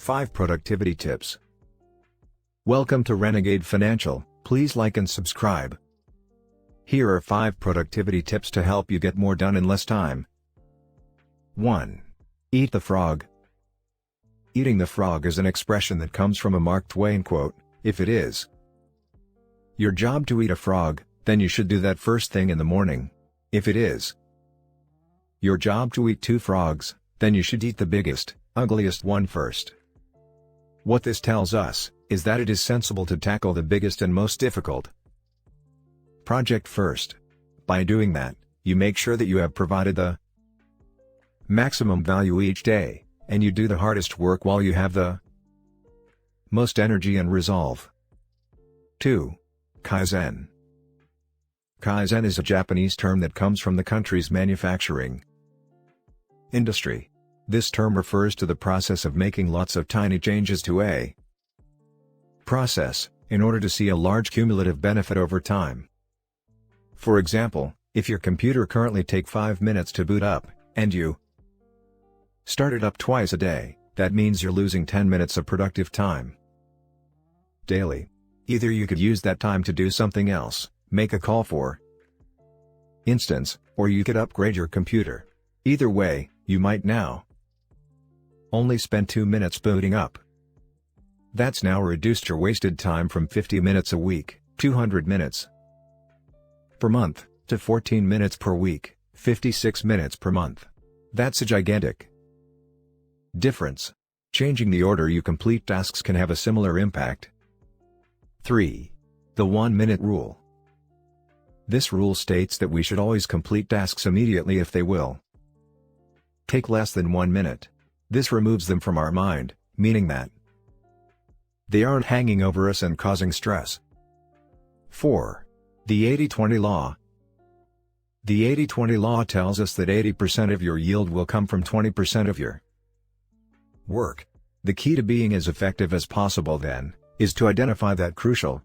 5 Productivity Tips. Welcome to Renegade Financial. Please like and subscribe. Here are 5 productivity tips to help you get more done in less time. 1. Eat the frog. Eating the frog is an expression that comes from a Mark Twain quote. If it is your job to eat a frog, then you should do that first thing in the morning. If it is your job to eat 2 frogs, then you should eat the biggest, ugliest one first. What this tells us is that it is sensible to tackle the biggest and most difficult project first. By doing that, you make sure that you have provided the maximum value each day, and you do the hardest work while you have the most energy and resolve. 2. Kaizen. Kaizen is a Japanese term that comes from the country's manufacturing industry. This term refers to the process of making lots of tiny changes to a process, in order to see a large cumulative benefit over time. For example, if your computer currently takes 5 minutes to boot up, and you start it up twice a day, that means you're losing 10 minutes of productive time daily. Either you could use that time to do something else, make a call for instance, or you could upgrade your computer. Either way, you might now only spend 2 minutes booting up. That's now reduced your wasted time from 50 minutes a week, 200 minutes per month, to 14 minutes per week, 56 minutes per month. That's a gigantic difference. Changing the order you complete tasks can have a similar impact. 3. The 1-minute rule. This rule states that we should always complete tasks immediately if they will take less than 1 minute. This removes them from our mind, meaning that they aren't hanging over us and causing stress. 4. The 80-20 law. The 80-20 law tells us that 80% of your yield will come from 20% of your work. The key to being as effective as possible then, is to identify that crucial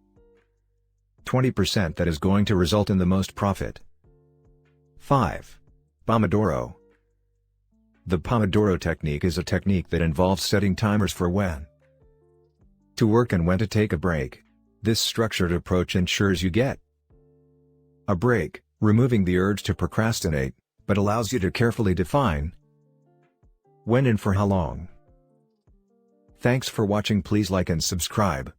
20% that is going to result in the most profit. 5. Pomodoro. The Pomodoro technique is a technique that involves setting timers for when to work and when to take a break. This structured approach ensures you get a break, removing the urge to procrastinate, but allows you to carefully define when and for how long. Thanks for watching. Please like and subscribe.